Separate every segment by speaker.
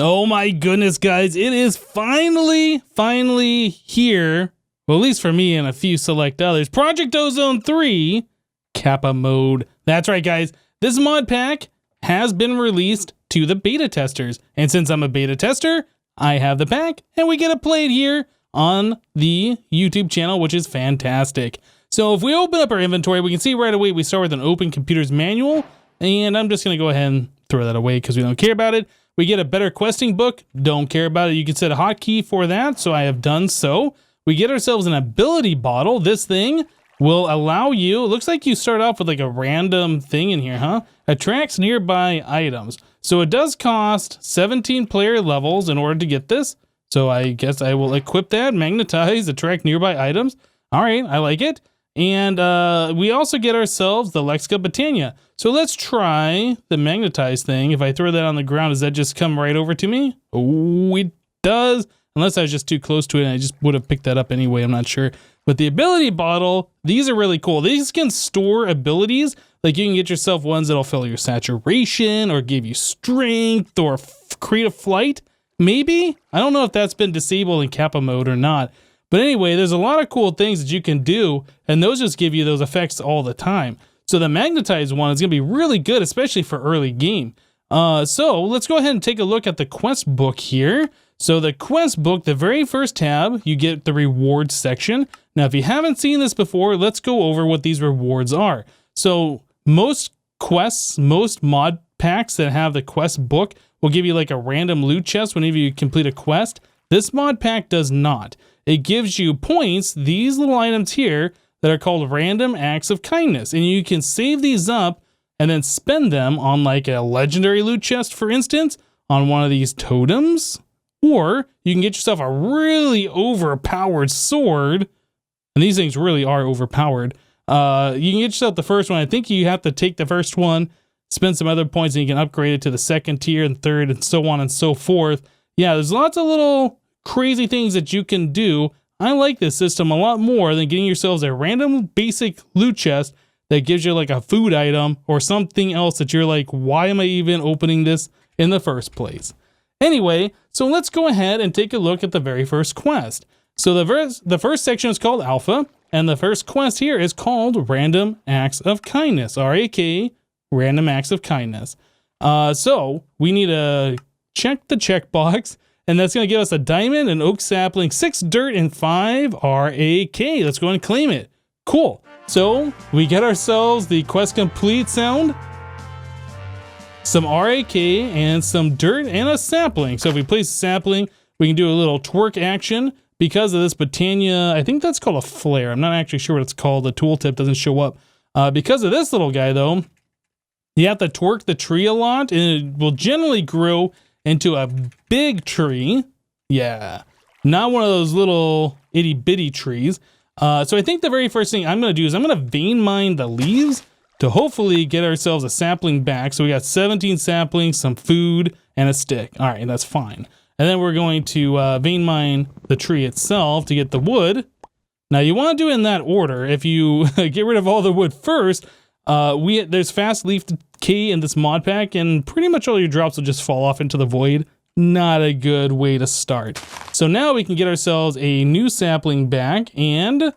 Speaker 1: Oh my goodness, guys. It is finally here. Well, at least for me and a few select others. Project Ozone 3, Kappa Mode. That's right, guys. This mod pack has been released to the beta testers. And since I'm a beta tester, I have the pack and we get to play it here on the YouTube channel, which is fantastic. So if we open up our inventory, we can see right away we start with an open computer's manual. And I'm just going to go ahead and throw that away because we don't care about it. We get a better questing book. Don't care about it. You can set a hotkey for that. So I have done so. We get ourselves an ability bottle. This thing will allow you, it looks like you start off with like a random thing in here, huh? Attracts nearby items. So it does cost 17 player levels in order to get this. So I guess I will equip that. Magnetize, attract nearby items. All right, I like it. And we also get ourselves the Lexica Botania. So let's try the Magnetize thing. If I throw that on the ground, does that just come right over to me? Oh, it does. Unless I was just too close to it and I just would have picked that up anyway. I'm not sure. But the ability bottle, these are really cool. These can store abilities. Like you can get yourself ones that'll fill your saturation or give you strength or create a flight. Maybe? I don't know if that's been disabled in Kappa mode or not. But anyway, there's a lot of cool things that you can do, and those just give you those effects all the time. So the Magnetized one is going to be really good, especially for early game. So let's go ahead and take a look at the quest book here. So the quest book, the very first tab, you get the rewards section. Now, if you haven't seen this before, let's go over what these rewards are. So most quests, most mod packs that have the quest book will give you like a random loot chest whenever you complete a quest. This mod pack does not. It gives you points, these little items here, that are called random acts of kindness. And you can save these up and then spend them on like a legendary loot chest, for instance, on one of these totems. Or you can get yourself a really overpowered sword. And these things really are overpowered. You can get yourself the first one. I think you have to take the first one, spend some other points, and you can upgrade it to the second tier and third and so on and so forth. Yeah, there's lots of little crazy things that you can do. I like this system a lot more than getting yourselves a random basic loot chest that gives you like a food item or something else that you're like, why am I even opening this in the first place? Anyway, so let's go ahead and take a look at the very first quest. So the first section is called Alpha, and the first quest here is called Random Acts of Kindness, R-A-K, Random Acts of Kindness. So we need to check the checkbox, and that's going to give us a diamond, an oak sapling, 6 dirt, and 5 R-A-K. Let's go ahead and claim it. Cool. So we get ourselves the quest complete sound, some R-A-K, and some dirt, and a sapling. So if we place a sapling, we can do a little twerk action. Because of this Botania, I think that's called a flare. I'm not actually sure what it's called. The tooltip doesn't show up. Because of this little guy, though, you have to twerk the tree a lot, and it will generally grow into a big tree. Yeah, not one of those little itty bitty trees. So I think the very first thing I'm going to do is I'm going to vein mine the leaves to hopefully get ourselves a sapling back. So we got 17 saplings, some food, and a stick. All right, that's fine. And then we're going to vein mine the tree itself to get the wood. Now you want to do it in that order. If you get rid of all the wood first, there's fast leaf decay in this mod pack, and pretty much all your drops will just fall off into the void. Not a good way to start. So now we can get ourselves a new sapling back, and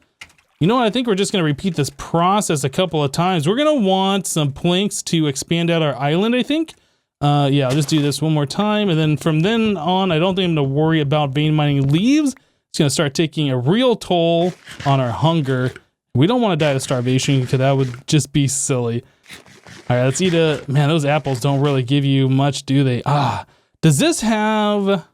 Speaker 1: you know what? I think we're just going to repeat this process a couple of times. We're going to want some planks to expand out our island, I think. Yeah, I'll just do this one more time, and then from then on, I don't think I'm going to worry about vein mining leaves. It's going to start taking a real toll on our hunger. We don't want to die of starvation because that would just be silly. All right, let's eat a... Man, those apples don't really give you much, do they? Does this have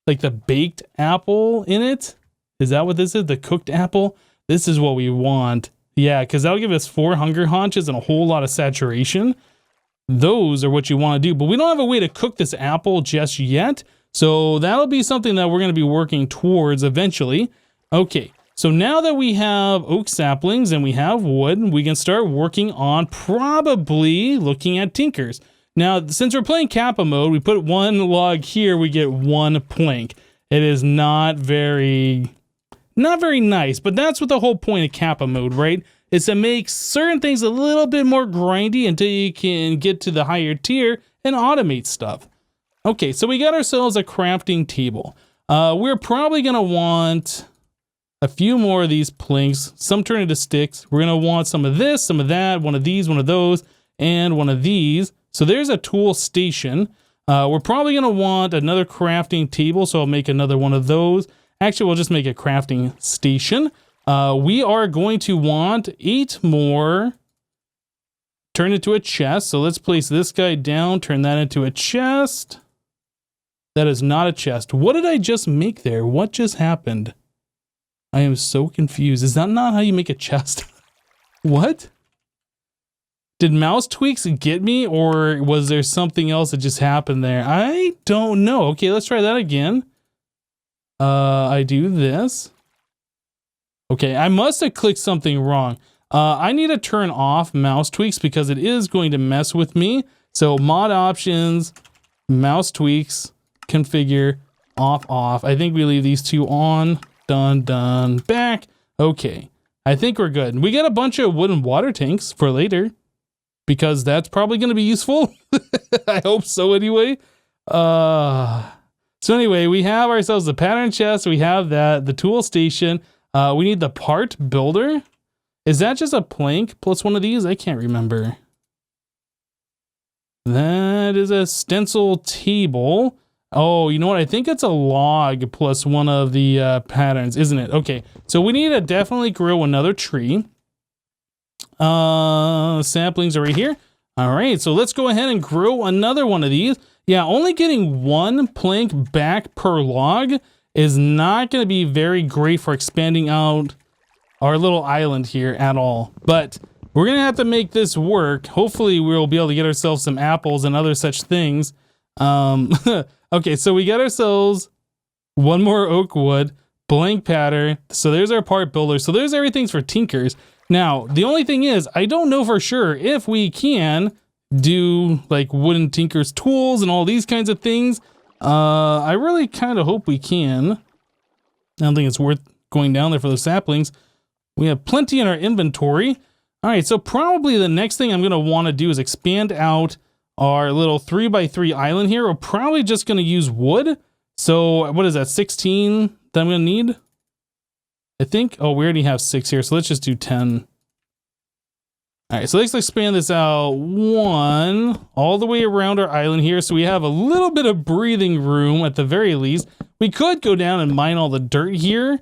Speaker 1: like the baked apple in it? Is that what this is? The cooked apple? This is what we want. Yeah, because that'll give us 4 hunger haunches and a whole lot of saturation. Those are what you want to do, but we don't have a way to cook this apple just yet. So that'll be something that we're going to be working towards eventually. Okay, so now that we have oak saplings and we have wood, we can start working on probably looking at tinkers. Now, since we're playing Kappa mode, we put 1 log here, we get 1 plank. It is not very nice, but that's what the whole point of Kappa mode, right? Is to make certain things a little bit more grindy until you can get to the higher tier and automate stuff. Okay, so we got ourselves a crafting table. We're probably going to want a few more of these planks. Some turn into sticks. We're going to want some of this, some of that, one of these, one of those, and one of these. So there's a tool station. We're probably going to want another crafting table, so I'll make another one of those. Actually, we'll just make a crafting station. We are going to want 8 more. Turn it into a chest. So let's place this guy down, turn that into a chest. That is not a chest. What did I just make there? What just happened? I am so confused. Is that not how you make a chest? What? Did mouse tweaks get me, or was there something else that just happened there? I don't know. Okay, let's try that again. I do this. Okay, I must have clicked something wrong. I need to turn off mouse tweaks because it is going to mess with me. So mod options, mouse tweaks, configure, off. I think we leave these two on. Done, back. Okay, I think we're good. We got a bunch of wooden water tanks for later because that's probably going to be useful. I hope so anyway. So anyway, we have ourselves the pattern chest. We have that, the tool station. We need the part builder. Is that just a plank plus one of these? I can't remember. That is a stencil table. Oh, you know what? I think it's a log plus one of the patterns, isn't it? Okay, so we need to definitely grow another tree. Saplings are right here. All right, so let's go ahead and grow another one of these. Yeah, only getting 1 plank back per log is not going to be very great for expanding out our little island here at all. But we're going to have to make this work. Hopefully we'll be able to get ourselves some apples and other such things. Okay, so we got ourselves 1 more oak wood, blank pattern. So there's our part builder. So there's everything for tinkers. Now, the only thing is, I don't know for sure if we can do like wooden tinker's tools and all these kinds of things. I really kind of hope we can. I don't think it's worth going down there for the saplings. We have plenty in our inventory. All right, so probably the next thing I'm going to want to do is expand out our little 3x3 island here. We're probably just going to use wood. So what is that, 16 that I'm going to need? I think, oh, we already have 6 here, so let's just do 10. All right, so let's expand this out 1 all the way around our island here. So we have a little bit of breathing room at the very least. We could go down and mine all the dirt here.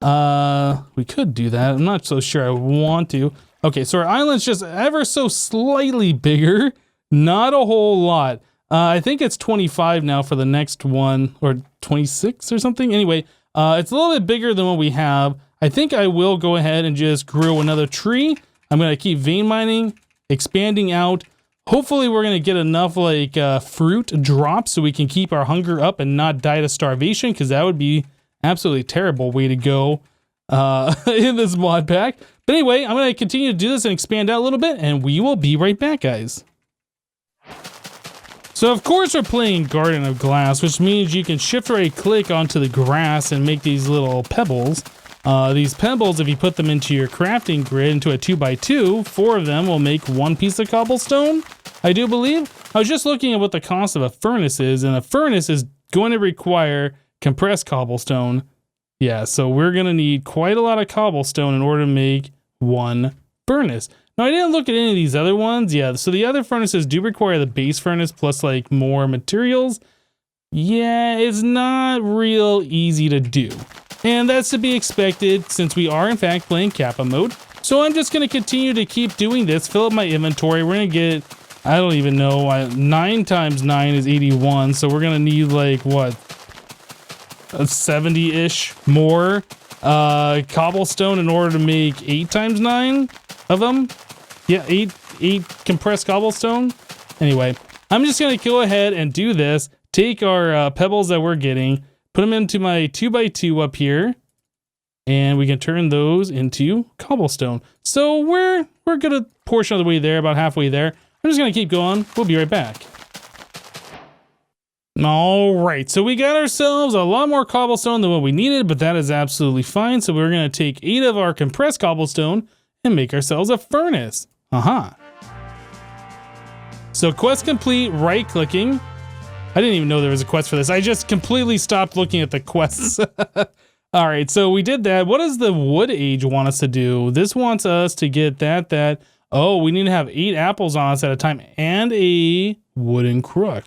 Speaker 1: We could do that. I'm not so sure I want to. Okay, so our island's just ever so slightly bigger. Not a whole lot. I think it's 25 now for the next one, or 26 or something. Anyway, it's a little bit bigger than what we have. I think I will go ahead and just grow another tree. I'm going to keep vein mining, expanding out. Hopefully we're going to get enough like fruit drops so we can keep our hunger up and not die to starvation, because that would be absolutely terrible way to go in this mod pack. But anyway, I'm going to continue to do this and expand out a little bit, and we will be right back, guys. So of course we're playing Garden of Glass, which means you can shift right click onto the grass and make these little pebbles. These pebbles, if you put them into your crafting grid, into a 2x2, 4 of them will make 1 piece of cobblestone, I do believe. I was just looking at what the cost of a furnace is, and a furnace is going to require compressed cobblestone. Yeah, so we're going to need quite a lot of cobblestone in order to make 1 furnace. Now, I didn't look at any of these other ones. Yeah, so the other furnaces do require the base furnace plus like more materials. Yeah, it's not real easy to do. And that's to be expected since we are in fact playing Kappa mode. So I'm just going to continue to keep doing this, fill up my inventory. We're going to get, I don't even know, 9 times 9 is 81. So we're going to need like, what, 70-ish more cobblestone in order to make 8 times 9 of them. Yeah, 8 compressed cobblestone. Anyway, I'm just going to go ahead and do this. Take our pebbles that we're getting, put them into my 2x2 up here, and we can turn those into cobblestone. So we're good a portion of the way there, about halfway there. I'm just going to keep going. We'll be right back. All right, so we got ourselves a lot more cobblestone than what we needed, but that is absolutely fine. So we're going to take 8 of our compressed cobblestone and make ourselves a furnace. So quest complete, right clicking. I didn't even know there was a quest for this. I just completely stopped looking at the quests. All right, so we did that. What does the wood age want us to do? This wants us to get that. Oh, we need to have 8 apples on us at a time and a wooden crook.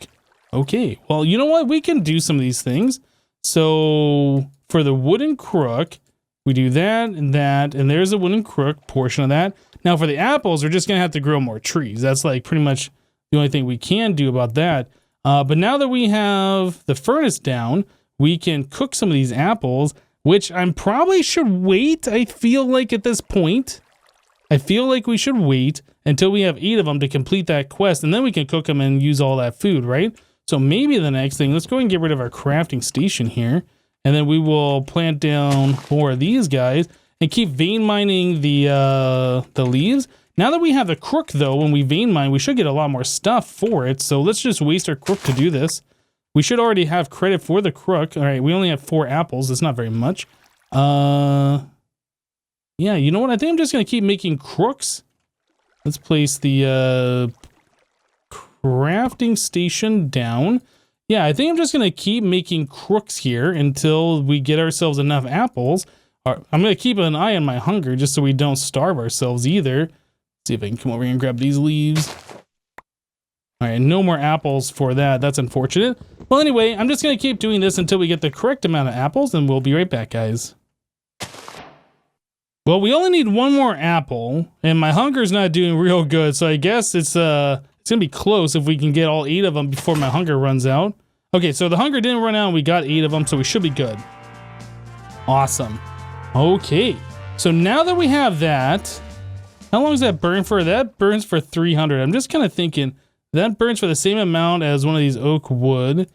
Speaker 1: Okay, well, you know what? We can do some of these things. So for the wooden crook, we do that, and there's a wooden crook portion of that. Now for the apples, we're just gonna have to grow more trees. That's like pretty much the only thing we can do about that. But now that we have the furnace down, we can cook some of these apples, which I probably should wait. I feel like at this point, I feel like we should wait until we have 8 of them to complete that quest, and then we can cook them and use all that food, right? So maybe the next thing, let's go and get rid of our crafting station here, and then we will plant down more of these guys and keep vein mining the leaves. Now that we have the crook, though, when we vein mine, we should get a lot more stuff for it. So let's just waste our crook to do this. We should already have credit for the crook. All right, we only have 4 apples. That's not very much. Yeah, you know what? I think I'm just going to keep making crooks. Let's place the crafting station down. Yeah, I think I'm just going to keep making crooks here until we get ourselves enough apples. I'm going to keep an eye on my hunger just so we don't starve ourselves either. See if I can come over here and grab these leaves. All right, no more apples for that. That's unfortunate. Well, anyway, I'm just going to keep doing this until we get the correct amount of apples, and we'll be right back, guys. Well, we only need 1 more apple, and my hunger's not doing real good, so I guess it's going to be close if we can get all 8 of them before my hunger runs out. Okay, so the hunger didn't run out, and we got 8 of them, so we should be good. Awesome. Okay, so now that we have that, how long does that burn for? That burns for 300. I'm just kind of thinking, that burns for the same amount as one of these oak wood.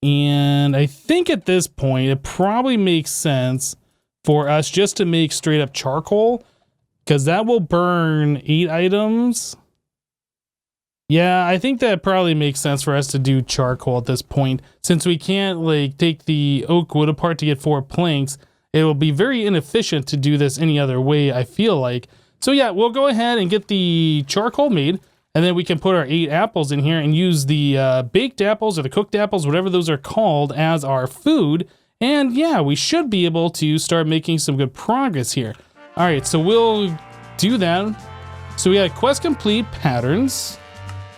Speaker 1: And I think at this point, it probably makes sense for us just to make straight up charcoal, because that will burn 8 items. Yeah, I think that probably makes sense for us to do charcoal at this point. Since we can't like take the oak wood apart to get 4 planks, it will be very inefficient to do this any other way, I feel like. So yeah, we'll go ahead and get the charcoal made, and then we can put our 8 apples in here and use the baked apples or the cooked apples, whatever those are called, as our food. And yeah, we should be able to start making some good progress here. All right, so we'll do that. So we got quest complete patterns.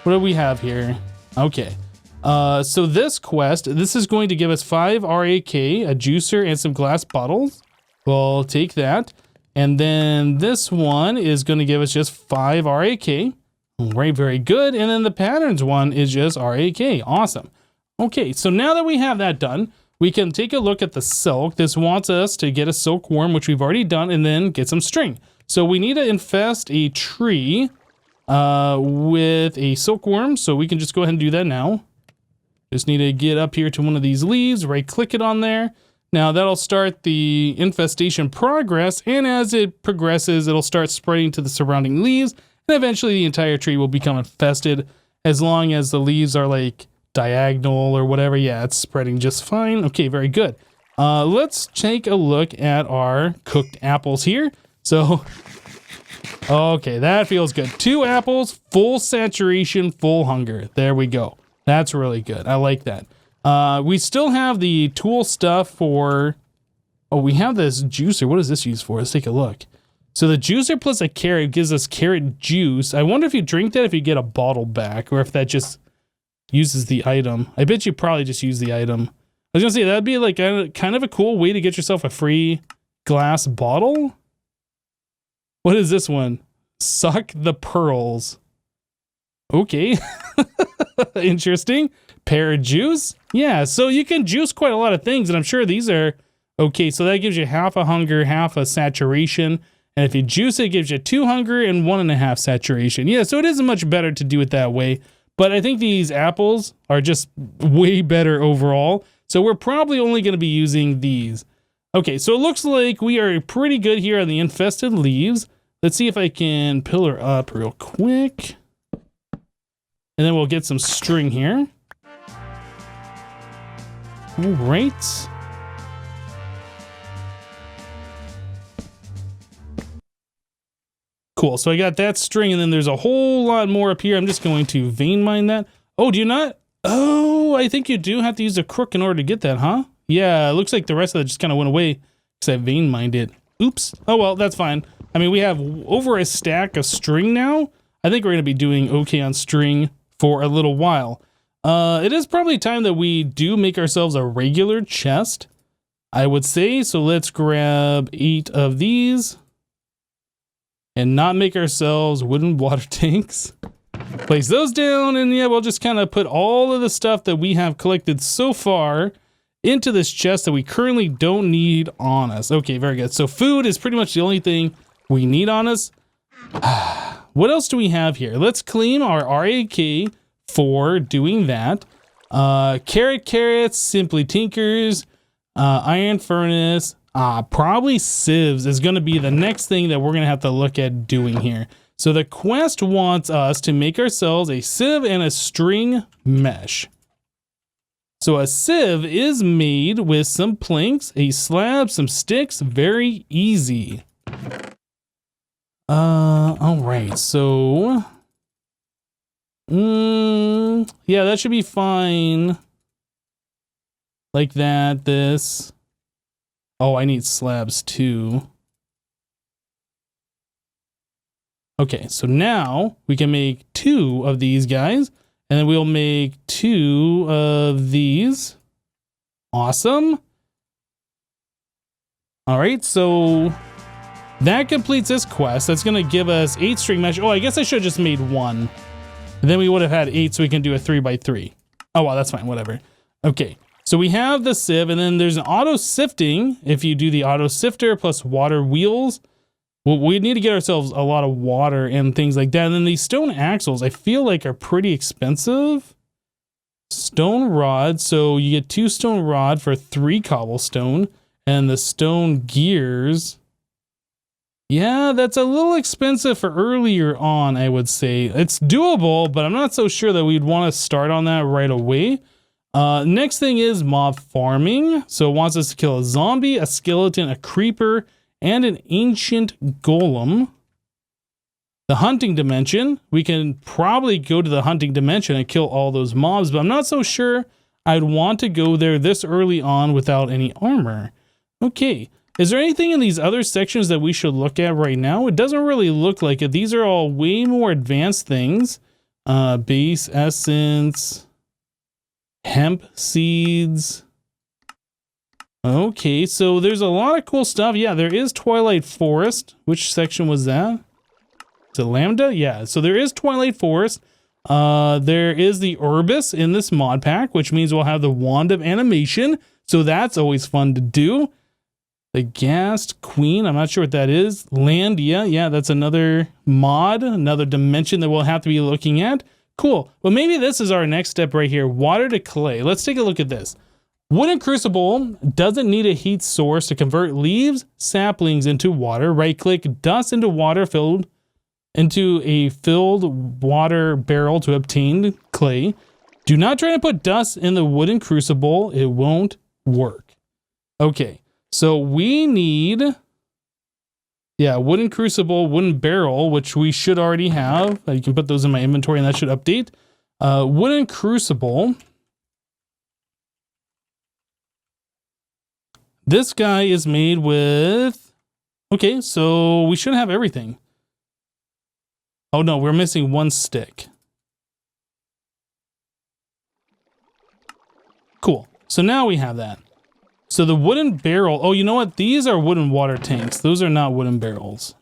Speaker 1: What do we have here? Okay. So this quest, this is going to give us 5 RAK, a juicer, and some glass bottles. We'll take that. And then this one is going to give us just 5 RAK. Right, very good. And then the patterns one is just RAK. Awesome. Okay, so now that we have that done, we can take a look at the silk. This wants us to get a silkworm, which we've already done, and then get some string. So we need to infest a tree with a silkworm. So we can just go ahead and do that now. Just need to get up here to one of these leaves, right click it on there. Now that'll start the infestation progress, and as it progresses, it'll start spreading to the surrounding leaves, and eventually the entire tree will become infested. As long as the leaves are like diagonal or whatever, yeah, it's spreading just fine. Okay, very good. Let's take a look at our cooked apples here. So, okay, that feels good. 2 apples, full saturation, full hunger. There we go. That's really good. I like that. We still have the tool stuff for... Oh, we have this juicer. What is this used for? Let's take a look. So the juicer plus a carrot gives us carrot juice. I wonder if you drink that if you get a bottle back, or if that just uses the item. I bet you probably just use the item. I was gonna say, that'd be like kind of a cool way to get yourself a free glass bottle. What is this one? Suck the pearls. Okay. Interesting. Pear juice. Yeah, so you can juice quite a lot of things, and I'm sure these are okay. So that gives you half a hunger, half a saturation. And if you juice it, it gives you 2 hunger and 1.5 saturation. Yeah, so it isn't much better to do it that way. But I think these apples are just way better overall. So we're probably only going to be using these. Okay, so it looks like we are pretty good here on the infested leaves. Let's see if I can pillar up real quick. And then we'll get some string here. All right. Cool, so I got that string, and then there's a whole lot more up here. I'm just going to vein mine that. Oh, do you not? Oh, I think you do have to use a crook in order to get that, huh? Yeah, it looks like the rest of it just kind of went away because I vein mined it. Oops. Oh, well, that's fine. I mean, we have over a stack of string now. I think we're going to be doing okay on string for a little while. It is probably time that we do make ourselves a regular chest, I would say. So let's grab 8 of these and not make ourselves wooden water tanks. Place those down, and yeah, we'll just kind of put all of the stuff that we have collected so far into this chest that we currently don't need on us. Okay, very good. So food is pretty much the only thing we need on us. What else do we have here? Let's claim our RAK for doing that. Carrots, Simply Tinkers, Iron Furnace, probably sieves is going to be the next thing that we're going to have to look at doing here. So the quest wants us to make ourselves a sieve and a string mesh. So a sieve is made with some planks, a slab, some sticks, very easy. All right, so yeah, that should be fine. Like that, this. Oh, I need slabs too. Okay, so now we can make 2 of these guys, and then we'll make 2 of these. Awesome. All right, so that completes this quest. That's gonna give us 8 string mesh. Oh, I guess I should have just made 1. And then we would have had 8, so we can do a 3x3. Oh, wow, that's fine, whatever. Okay, so we have the sieve, and then there's an auto sifting. If you do the auto sifter plus water wheels, well, we need to get ourselves a lot of water and things like that. And then these stone axles, I feel like are pretty expensive. Stone rod, so you get 2 stone rod for 3 cobblestone. And the stone gears, yeah, that's a little expensive for earlier on, I would say. It's doable, but I'm not so sure that we'd want to start on that right away. Next thing is mob farming. So it wants us to kill a zombie, a skeleton, a creeper, and an ancient golem. The hunting dimension, we can probably go to the hunting dimension and kill all those mobs, but I'm not so sure I'd want to go there this early on without any armor. Okay, is there anything in these other sections that we should look at right now? It doesn't really look like it. These are all way more advanced things. Base essence, hemp seeds. Okay, so there's a lot of cool stuff. Yeah, there is Twilight Forest. Which section was that? Is it Lambda? Yeah, so there is Twilight Forest. There is the Urbis in this mod pack, which means we'll have the Wand of Animation. So that's always fun to do. The Ghast Queen, I'm not sure what that is. Landia, yeah, that's another mod, another dimension that we'll have to be looking at. Cool. Well, maybe this is our next step right here. Water to clay. Let's take a look at this. Wooden crucible doesn't need a heat source to convert leaves, saplings into water. Right click, dust into water filled into a filled water barrel to obtain clay. Do not try to put dust in the wooden crucible. It won't work. Okay, so we need, yeah, wooden crucible, wooden barrel, which we should already have. You can put those in my inventory and that should update. Wooden crucible. This guy is made with, okay, so we should have everything. Oh no, we're missing 1 stick. Cool, so now we have that. So the wooden barrel, oh, you know what? These are wooden water tanks. Those are not wooden barrels.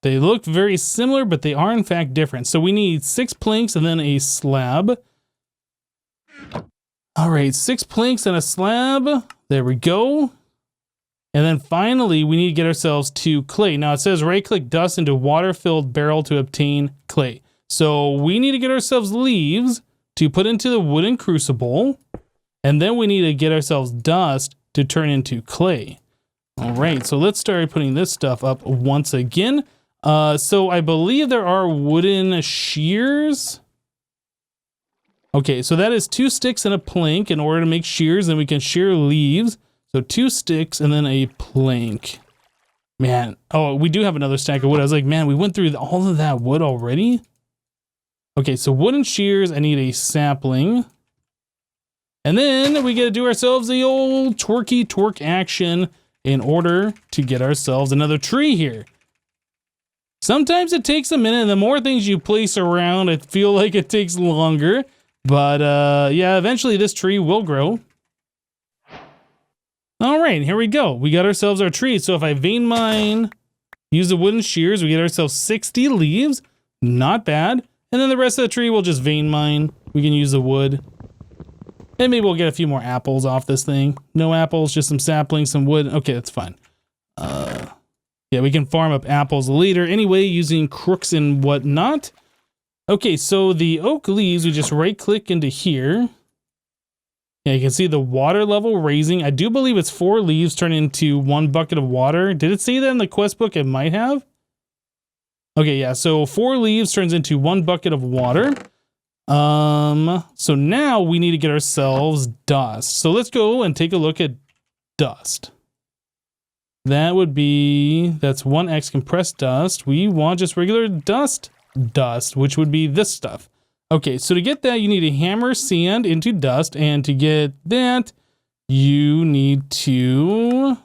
Speaker 1: They look very similar, but they are in fact different. So we need 6 planks and then a slab. All right, 6 planks and a slab. There we go. And then finally, we need to get ourselves to clay. Now it says right-click dust into water-filled barrel to obtain clay. So we need to get ourselves leaves to put into the wooden crucible. And then we need to get ourselves dust to turn into clay. All right, so let's start putting this stuff up once again. So I believe there are wooden shears. Okay, so that is 2 sticks and a plank in order to make shears, and we can shear leaves. So 2 sticks and then a plank. Man, oh, we do have another stack of wood. I was like, man, we went through all of that wood already? Okay, so wooden shears, I need a sapling. And then we got to do ourselves the old twerky twerk action in order to get ourselves another tree here. Sometimes it takes a minute, and the more things you place around, I feel like it takes longer. But yeah, eventually this tree will grow. All right, here we go. We got ourselves our tree. So if I vein mine, use the wooden shears, we get ourselves 60 leaves. Not bad. And then the rest of the tree we'll just vein mine. We can use the wood. And maybe we'll get a few more apples off this thing. No apples, just some saplings, some wood. Okay, that's fine. Yeah, we can farm up apples later anyway using crooks and whatnot. Okay, so the oak leaves, we just right click into here. Yeah, you can see the water level raising. I do believe it's 4 leaves turn into 1 bucket of water. Did it say that in the quest book? It might have. Okay, yeah, so 4 leaves turns into 1 bucket of water. So now we need to get ourselves dust. So let's go and take a look at dust. That would be, that's 1x compressed dust. We want just regular dust, which would be this stuff. Okay, so to get that, you need to hammer sand into dust, and to get that, you need to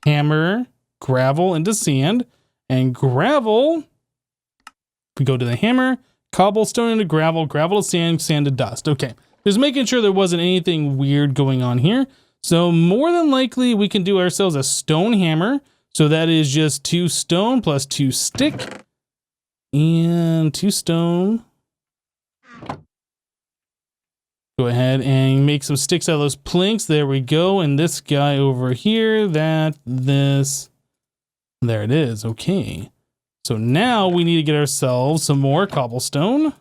Speaker 1: hammer gravel into sand, and gravel, if we go to the hammer, cobblestone into gravel, gravel to sand, sand to dust. Okay, just making sure there wasn't anything weird going on here. So more than likely, we can do ourselves a stone hammer. So that is just 2 stone plus 2 stick, and 2 stone. Go ahead and make some sticks out of those planks. There we go. And this guy over here, there it is. Okay. So now we need to get ourselves some more cobblestone.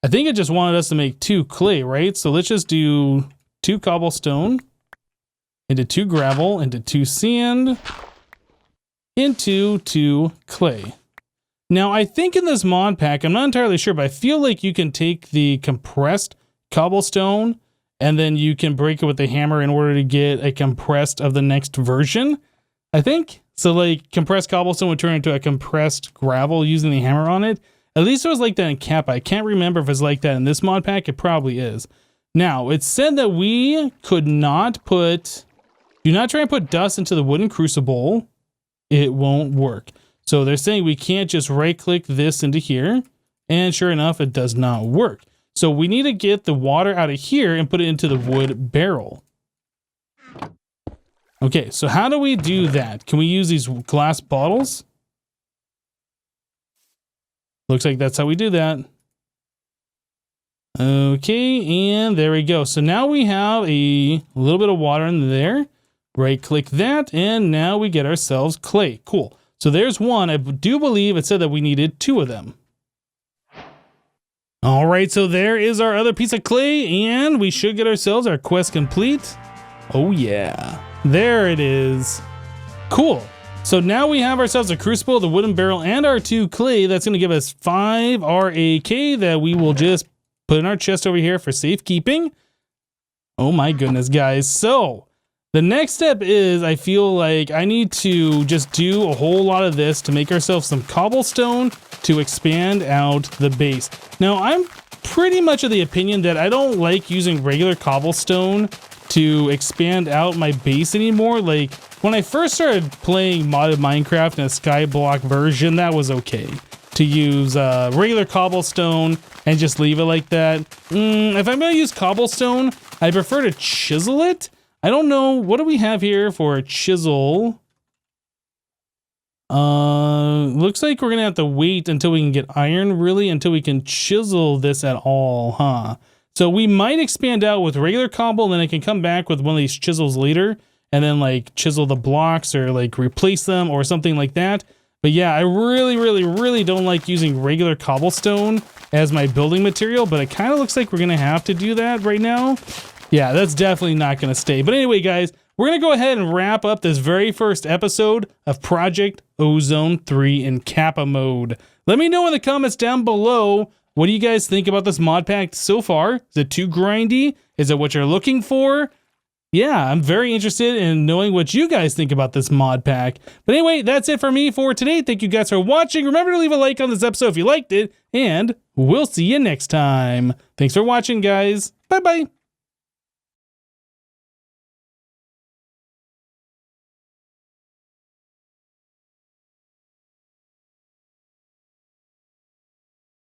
Speaker 1: I think it just wanted us to make 2 clay, right? So let's just do 2 cobblestone into 2 gravel into 2 sand into 2 clay. Now, I think in this mod pack, I'm not entirely sure, but I feel like you can take the compressed cobblestone and then you can break it with the hammer in order to get a compressed of the next version, I think. So like compressed cobblestone would turn into a compressed gravel using the hammer on it. At least it was like that in Kappa. I can't remember if it's like that in this mod pack. It probably is. Now, it said that we could not put, do not try and put dust into the wooden crucible. It won't work. So they're saying we can't just right click this into here. And sure enough, it does not work. So we need to get the water out of here and put it into the wood barrel. Okay, so how do we do that? Can we use these glass bottles? Looks like that's how we do that. Okay, and there we go. So now we have a little bit of water in there. Right click that, and now we get ourselves clay. Cool. So there's 1. I do believe it said that we needed 2 of them. All right, so there is our other piece of clay, and we should get ourselves our quest complete. Oh yeah, there it is. Cool. So now we have ourselves a crucible, the wooden barrel, and our 2 clay. That's going to give us 5 RAK that we will just put in our chest over here for safekeeping. Oh my goodness, guys. So the next step is, I feel like I need to just do a whole lot of this to make ourselves some cobblestone to expand out the base. Now, I'm pretty much of the opinion that I don't like using regular cobblestone to expand out my base anymore. Like, when I first started playing modded Minecraft in a skyblock version, that was okay to use regular cobblestone and just leave it like that. If I'm going to use cobblestone, I prefer to chisel it. I don't know. What do we have here for a chisel? Looks like we're going to have to wait until we can get iron, really, until we can chisel this at all, huh? So we might expand out with regular cobble, and then I can come back with one of these chisels later and then like chisel the blocks or like replace them or something like that. But yeah, I really don't like using regular cobblestone as my building material, but it kind of looks like we're going to have to do that right now. Yeah, that's definitely not going to stay. But anyway, guys, we're going to go ahead and wrap up this very first episode of Project Ozone 3 in Kappa mode. Let me know in the comments down below, what do you guys think about this mod pack so far? Is it too grindy? Is it what you're looking for? Yeah, I'm very interested in knowing what you guys think about this mod pack. But anyway, that's it for me for today. Thank you guys for watching. Remember to leave a like on this episode if you liked it, and we'll see you next time. Thanks for watching, guys. Bye-bye.